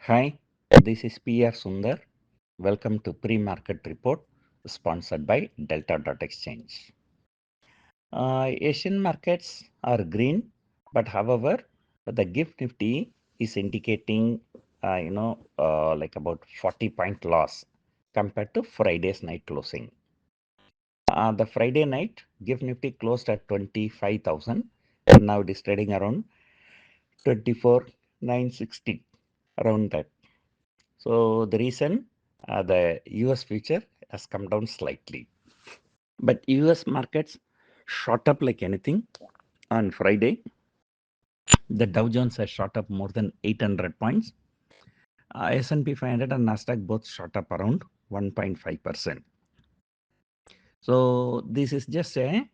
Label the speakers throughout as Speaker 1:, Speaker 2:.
Speaker 1: Hi, this is PR Sundar. Welcome to Pre-Market Report sponsored by Delta.Exchange. Asian markets are green, but however, the GIFT Nifty is indicating, like about 40-point loss compared to Friday's night closing. The Friday night, GIFT Nifty closed at 25,000. Now it is trading around 24,960, around that. So the reason the US future has come down slightly. But US markets shot up like anything on Friday. The Dow Jones has shot up more than 800 points. S&P 500 and Nasdaq both shot up around 1.5%. So this is just a,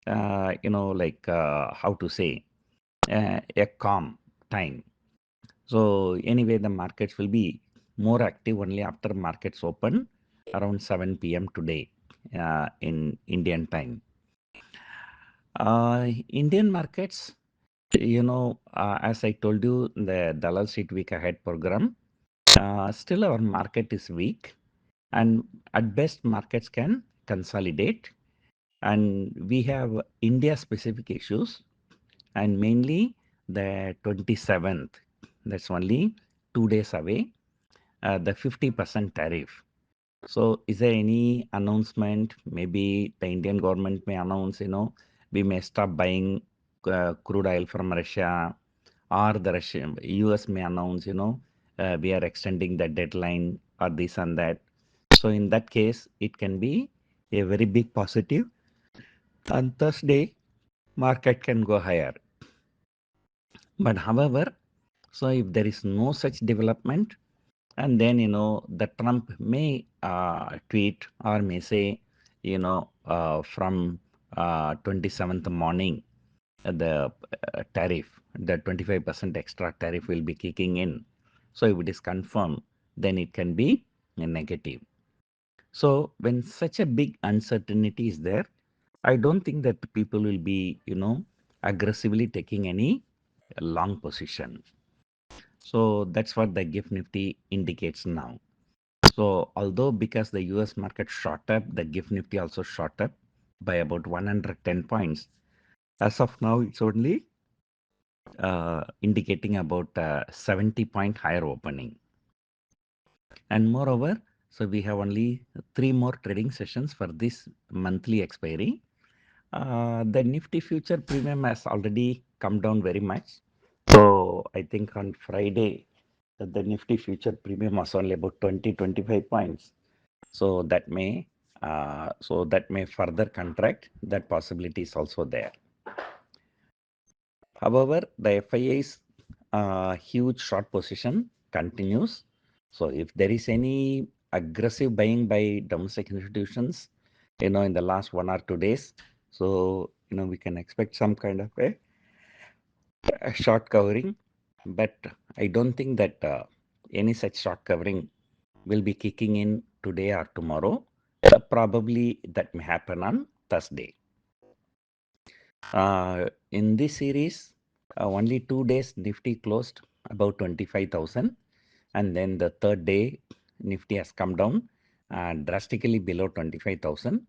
Speaker 1: how to say, a calm time. So anyway, the markets will be more active only after markets open around 7 p.m. today in Indian time. Indian markets, as I told you, the Dalal Street Week Ahead program, still our market is weak, and at best markets can consolidate. And we have India specific issues, and mainly the 27th, that's only 2 days away, the 50% tariff. So is there any announcement? Maybe the Indian government may announce, we may stop buying crude oil from Russia, or the Russian US may announce, we are extending the deadline or this and that. So in that case, it can be a very big positive. On Thursday, market can go higher. But however, so if there is no such development, and then, the Trump may tweet or may say, from 27th morning, the tariff, the 25% extra tariff will be kicking in. So if it is confirmed, then it can be a negative. So when such a big uncertainty is there, I don't think that people will be, aggressively taking any long position. So that's what the GIFT Nifty indicates now. So although because the US market shot up, the GIFT Nifty also shot up by about 110 points. As of now, it's only indicating about 70-point higher opening. And moreover, so we have only 3 more trading sessions for this monthly expiry. The Nifty future premium has already come down very much. So I think on Friday, the Nifty future premium was only about 20-25 points. So that may further contract. That possibility is also there. However, the FII's huge short position continues. So if there is any aggressive buying by domestic institutions, in the last 1 or 2 days, so we can expect some kind of a short covering. But I don't think that any such short covering will be kicking in today or tomorrow. Probably that may happen on Thursday. In this series, only 2 days Nifty closed about 25,000, and then the third day Nifty has come down drastically below 25,000.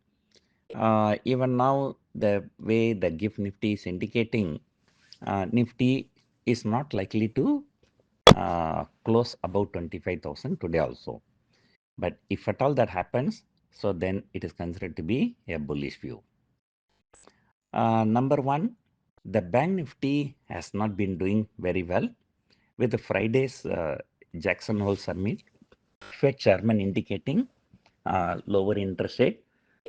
Speaker 1: Even now, the way the GIFT Nifty is indicating, Nifty is not likely to close about 25,000 today also. But if at all that happens, so then it is considered to be a bullish view. Number one, the Bank Nifty has not been doing very well. With the Friday's Jackson Hole Summit, Fed chairman indicating lower interest rate.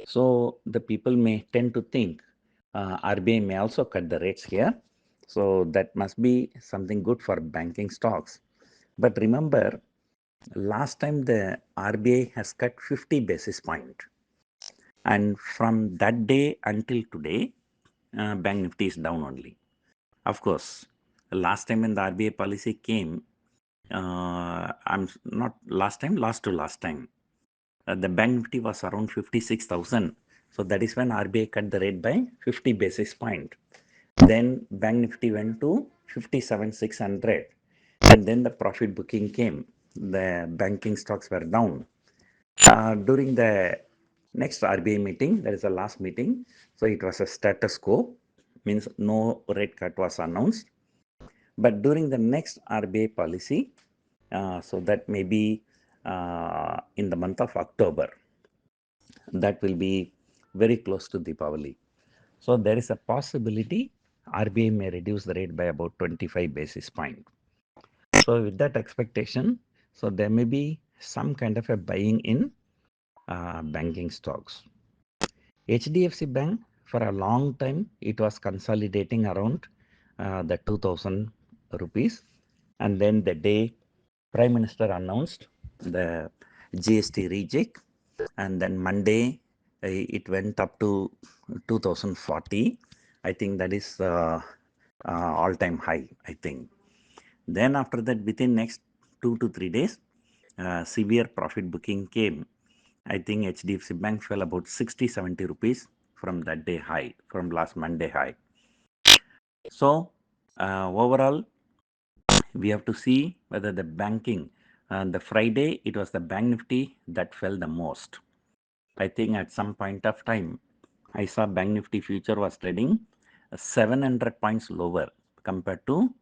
Speaker 1: So the people may tend to think RBI may also cut the rates here. So that must be something good for banking stocks. But remember, last time the RBI has cut 50 basis point. And from that day until today, Bank Nifty is down only. Of course, last time when the RBI policy came, I'm not last time, last to last time, the Bank Nifty was around 56,000. So that is when RBI cut the rate by 50 basis point. Then Bank Nifty went to 57,600, and then the profit booking came. the banking stocks were down. During the next RBI meeting, that is the last meeting, so it was a status quo, means no rate cut was announced. But during the next RBI policy, so that may be in the month of October, that will be very close to Deepavali. So there is a possibility RBI may reduce the rate by about 25 basis point. So with that expectation, so there may be some kind of a buying in banking stocks. HDFC Bank, for a long time, it was consolidating around the 2000 rupees. And then the day Prime Minister announced the GST reject, and then Monday it went up to 2040. I think that is all-time high, I think. Then after that, within next 2 to 3 days, severe profit booking came. I think HDFC Bank fell about 60, 70 rupees from that day high, from last Monday high. So overall, we have to see whether the banking, the Friday, it was the Bank Nifty that fell the most. I think at some point of time, I saw Bank Nifty future was trading 700 points lower compared to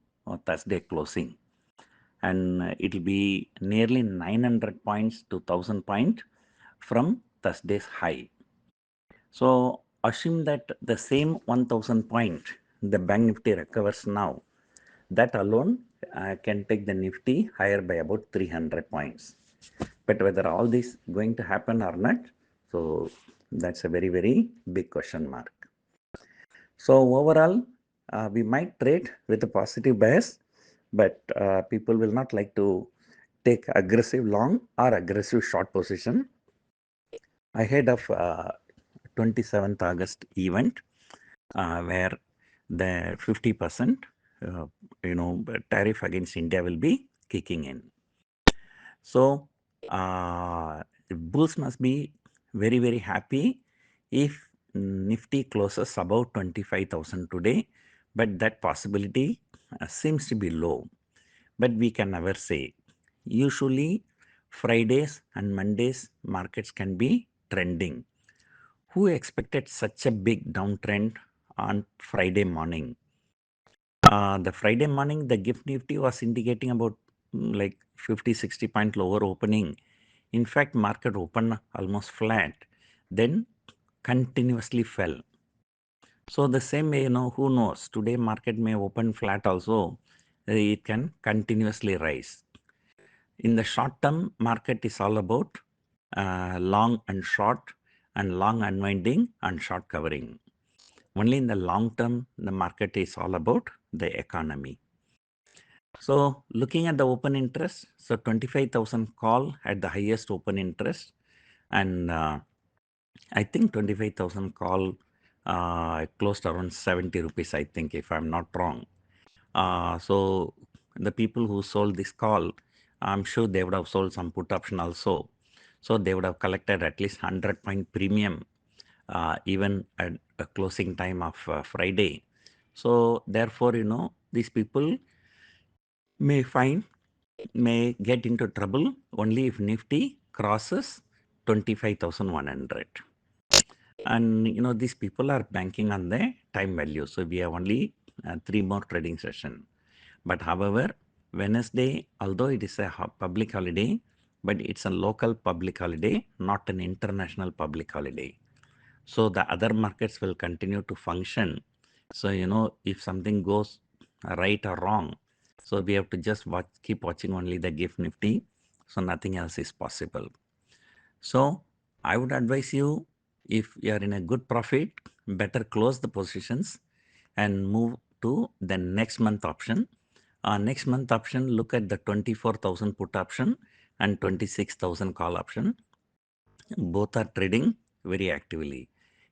Speaker 1: Thursday closing. And it will be nearly 900 points to 1000 points from Thursday's high. So assume that the same 1000 point the Bank Nifty recovers now, that alone can take the Nifty higher by about 300 points. But whether all this going to happen or not, so that's a very, very big question mark. So overall, we might trade with a positive bias, but people will not like to take aggressive long or aggressive short position ahead of 27th August event, where the 50% tariff against India will be kicking in. So bulls must be very, very happy if Nifty closes above 25,000 today, but that possibility seems to be low. But we can never say. Usually Fridays and Mondays markets can be trending. Who expected such a big downtrend on Friday morning? The Friday morning, the gift Nifty was indicating about like 50, 60 point lower opening. In fact, market opened almost flat, then continuously fell. So the same way, who knows, today market may open flat also, it can continuously rise. In the short term, market is all about long and short, and long unwinding and short covering. Only in the long term, the market is all about the economy. So looking at the open interest, so 25,000 call at the highest open interest, and I think 25,000 call closed around 70 rupees, I think, if I'm not wrong. So the people who sold this call, I'm sure they would have sold some put option also. So they would have collected at least 100 point premium even at a closing time of Friday. So therefore, these people may get into trouble only if Nifty crosses 25,100. And these people are banking on the time value. So we have only 3 more trading session. But however, Wednesday, although it is a public holiday, but it's a local public holiday, not an international public holiday. So the other markets will continue to function. So, if something goes right or wrong, so we have to just keep watching only the gift Nifty. So nothing else is possible. So I would advise you, if you are in a good profit, better close the positions and move to the next month option. Next month option, look at the 24,000 put option and 26,000 call option. Both are trading very actively.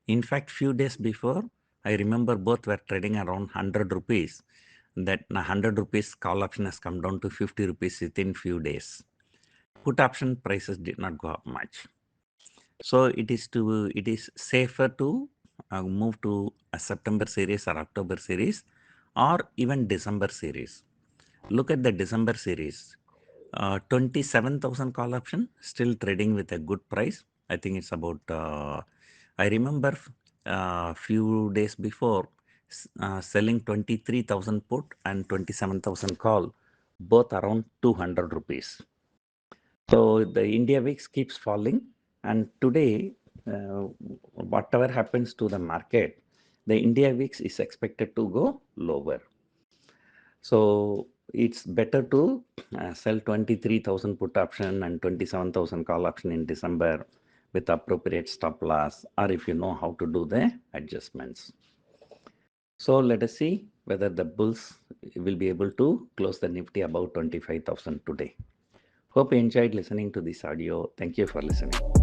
Speaker 1: In fact, few days before, I remember both were trading around 100 rupees. That 100 rupees call option has come down to 50 rupees within few days. Put option prices did not go up much. So it is safer to move to a September series or October series or even December series. Look at the December series. 27,000 call option still trading with a good price. I think it's about, I remember few days before selling 23,000 put and 27,000 call, both around 200 rupees. So the India VIX keeps falling, and today, whatever happens to the market, the India VIX is expected to go lower. So it's better to sell 23,000 put option and 27,000 call option in December with appropriate stop loss, or if you know how to do the adjustments. So let us see whether the bulls will be able to close the Nifty above 25,000 today. Hope you enjoyed listening to this audio. Thank you for listening.